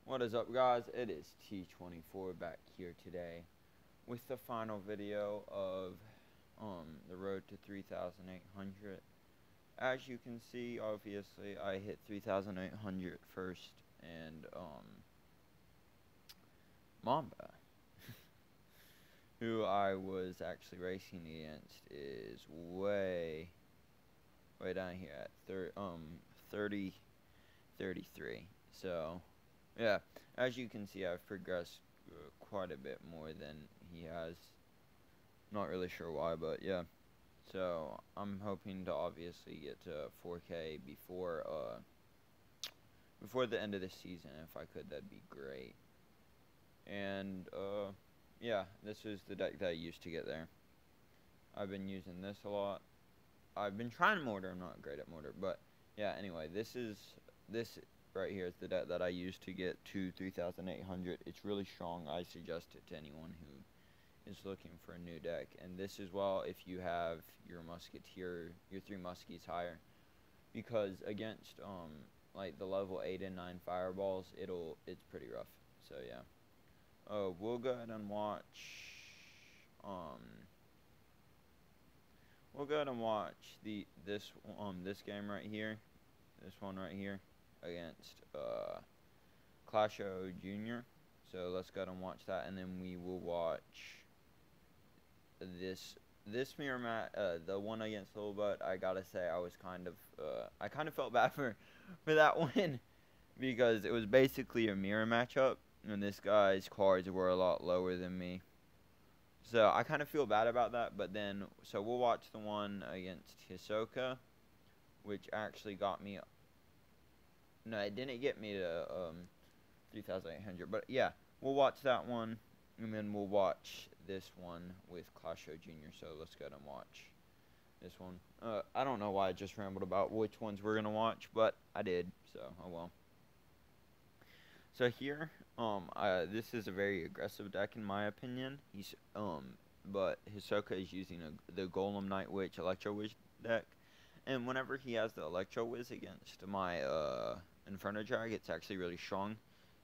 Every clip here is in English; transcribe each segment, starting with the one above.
What is up, guys? It is T24 back here today with the final video of the road to 3,800. As you can see, obviously I hit 3,800 first, and Mamba, who I was actually racing against, is way down here at 33. So yeah, as you can see, I've progressed quite a bit more than he has. Not really sure why, but yeah. So I'm hoping to obviously get to 4K before the end of the season. If I could, that'd be great. And yeah, this is the deck that I used to get there. I've been using this a lot. I've been trying mortar. I'm not great at mortar, but yeah. Anyway, this right here is the deck that I used to get to 3,800. It's really strong. I suggest it to anyone who is looking for a new deck. And this as well, if you have your musketeer, your 3 muskies higher, because against like the level 8 and 9 fireballs, it's pretty rough. So yeah. We'll go ahead and watch this game right here, this one right here, against Clash Royale Junior. So let's go ahead and watch that, and then we will watch this mirror match, the one against Little Butt. I gotta say, I kind of felt bad for that one because it was basically a mirror matchup, and this guy's cards were a lot lower than me. So I kind of feel bad about that, but then, so we'll watch the one against Hisoka, which actually got me, no, it didn't get me to 3,800, but yeah, we'll watch that one, and then we'll watch this one with Clash Royale Junior. So let's go and watch this one. I don't know why I just rambled about which ones we're going to watch, but I did, so oh well. So here, this is a very aggressive deck in my opinion. But Hisoka is using the Golem Night Witch Electro Wiz deck, and whenever he has the Electro Wiz against my Inferno Drag, it's actually really strong.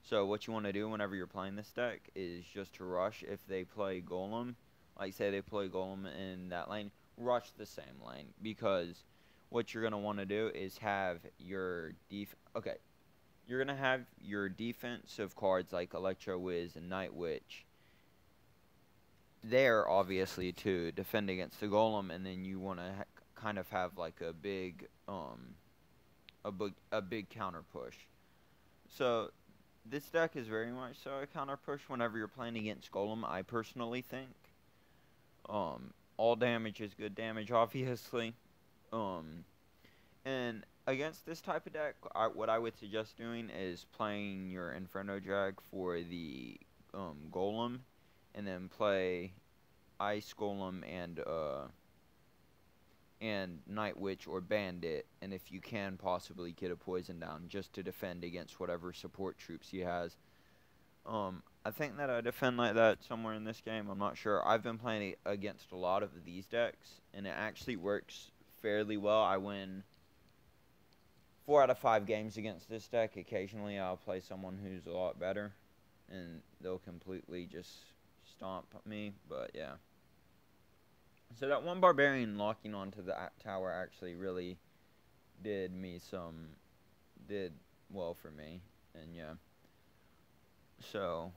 So what you want to do whenever you're playing this deck is just to rush. If they play Golem, like say they play Golem in that lane, rush the same lane, because what you're gonna want to do is have your you're going to have your defensive cards like Electro Wiz and Night Witch there, obviously, to defend against the Golem, and then you want to kind of have like a big counter push. So this deck is very much so a counter push whenever you're playing against Golem, I personally think. All damage is good damage, obviously. And against this type of deck, what I would suggest doing is playing your Inferno Drag for the Golem, and then play Ice Golem and Night Witch or Bandit, and if you can possibly get a Poison down just to defend against whatever support troops he has. I think that I defend like that somewhere in this game. I'm not sure. I've been playing against a lot of these decks, and it actually works fairly well. I win 4 out of 5 games against this deck. Occasionally I'll play someone who's a lot better, and they'll completely just stomp me, but yeah. So that one Barbarian locking onto the tower actually really did well for me, and yeah. So,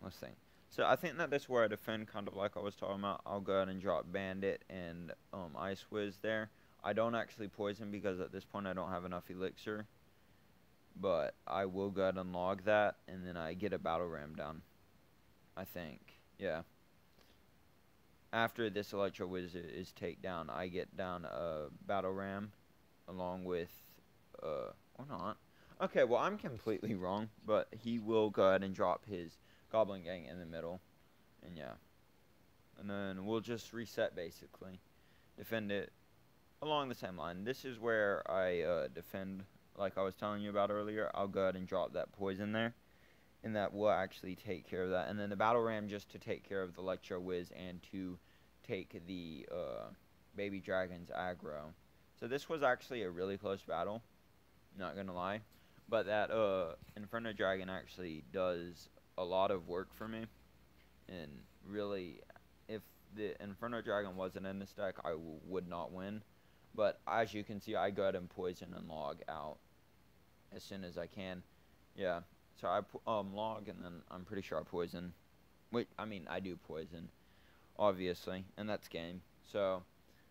let's think. So I think that that's where I defend, kind of like I was talking about. I'll go ahead and drop Bandit and Ice Wiz there. I don't actually poison because at this point I don't have enough elixir. But I will go ahead and log that, and then I get a battle ram down, I think. Yeah. After this Electro Wiz is takedown, I get down a battle ram along with, or not. Okay, well, I'm completely wrong, but he will go ahead and drop his Goblin Gang in the middle, and yeah. And then we'll just reset, basically. Defend it along the same line. This is where I defend, like I was telling you about earlier. I'll go ahead and drop that poison there, and that will actually take care of that. And then the battle ram just to take care of the Electro Wiz and to take the Baby Dragon's aggro. So this was actually a really close battle, not gonna lie. But that Inferno Dragon actually does a lot of work for me, and really, if the Inferno Dragon wasn't in this deck, I would not win. But as you can see, I go ahead and poison and log out as soon as I can. Yeah, so I log, and then I'm pretty sure I poison. Wait, I mean, I do poison, obviously, and that's game. So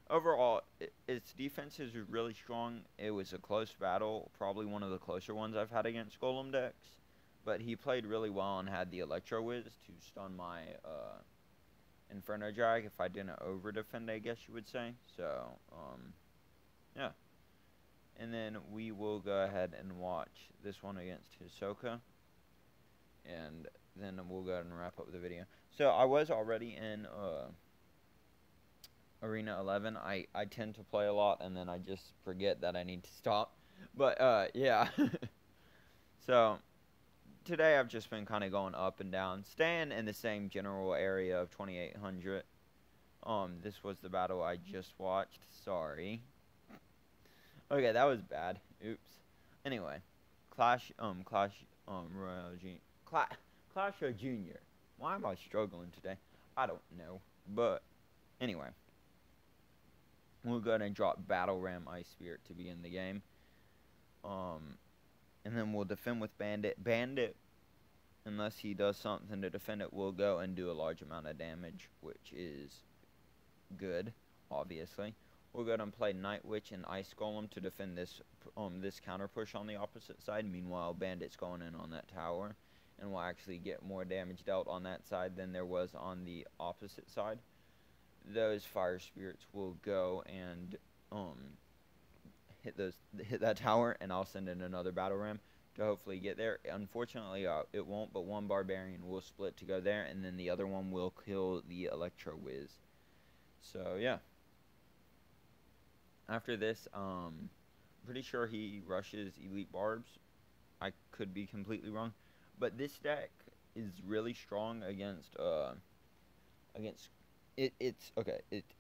overall, its defense is really strong. It was a close battle, probably one of the closer ones I've had against Golem decks. But he played really well and had the Electro Wiz to stun my Inferno Drag if I didn't over defend, I guess you would say. So, yeah. And then we will go ahead and watch this one against Hisoka. And then we'll go ahead and wrap up the video. So I was already in Arena 11. I tend to play a lot, and then I just forget that I need to stop. But, yeah. So today I've just been kind of going up and down, staying in the same general area of 2800. This was the battle I just watched. Sorry. Okay, that was bad. Oops. Anyway, Clash Royale Clash of Junior. Why am I struggling today? I don't know. But anyway, we'll go ahead and drop Battle Ram Ice Spirit to be in the game. And then we'll defend with Bandit. Bandit, unless he does something to defend it, will go and do a large amount of damage, which is good, obviously. We'll go ahead and play Night Witch and Ice Golem to defend this this counter push on the opposite side. Meanwhile, Bandit's going in on that tower, and will actually get more damage dealt on that side than there was on the opposite side. Those Fire Spirits will go and hit that tower, and I'll send in another Battle Ram to hopefully get there. Unfortunately, it won't, but one Barbarian will split to go there, and then the other one will kill the Electro Wiz. So, yeah. After this, pretty sure he rushes Elite Barbs. I could be completely wrong. But this deck is really strong against, it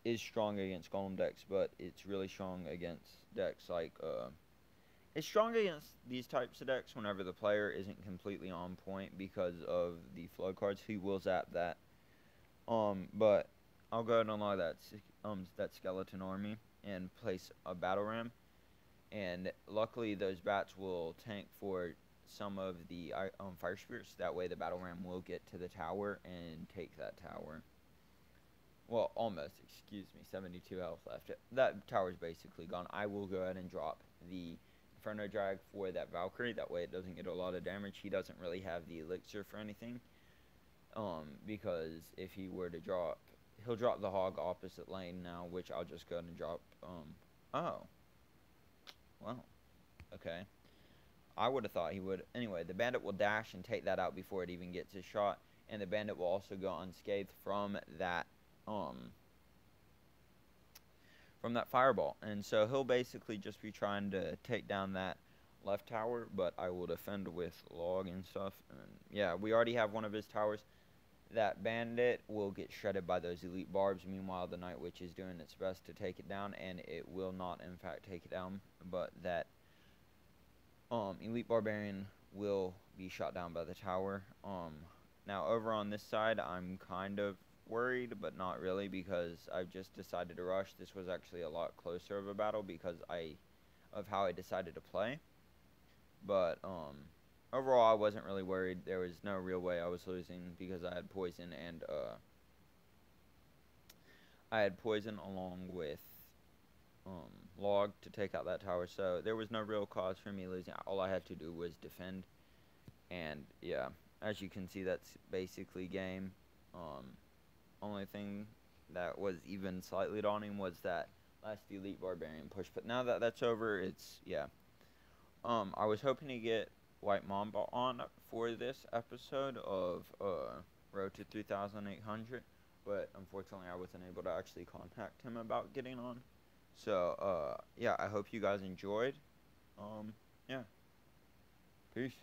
is strong against Golem decks, but it's really strong against decks like, it's strong against these types of decks whenever the player isn't completely on point because of the flood cards. He will zap that. But I'll go ahead and unlock that skeleton army and place a battle ram, and luckily those bats will tank for some of the fire spirits. That way the battle ram will get to the tower and take that tower. Well, almost, excuse me, 72 health left. That tower's basically gone. I will go ahead and drop the Inferno Drag for that Valkyrie. That way it doesn't get a lot of damage. He doesn't really have the elixir for anything. Because if he were to drop, he'll drop the hog opposite lane now, which I'll just go ahead and drop, oh. Well, okay. I would have thought he would. Anyway, the bandit will dash and take that out before it even gets his shot, and the bandit will also go unscathed from that fireball. And so he'll basically just be trying to take down that left tower, but I will defend with log and stuff. And yeah, we already have one of his towers. That bandit will get shredded by those elite barbs. Meanwhile, the Night Witch is doing its best to take it down, and it will not, in fact, take it down. But that elite barbarian will be shot down by the tower. Now, over on this side, I'm kind of worried, but not really, because I've just decided to rush. This was actually a lot closer of a battle because of how I decided to play. But overall, I wasn't really worried. There was no real way I was losing because I had poison, and I had poison along with log to take out that tower. So there was no real cause for me losing. All I had to do was defend, and yeah, as you can see, that's basically game. Only thing that was even slightly daunting was that last elite barbarian push. But now that that's over, it's yeah. I was hoping to get White Mamba on for this episode of Road to 3,800, but unfortunately I wasn't able to actually contact him about getting on. So yeah, I hope you guys enjoyed. Yeah, peace.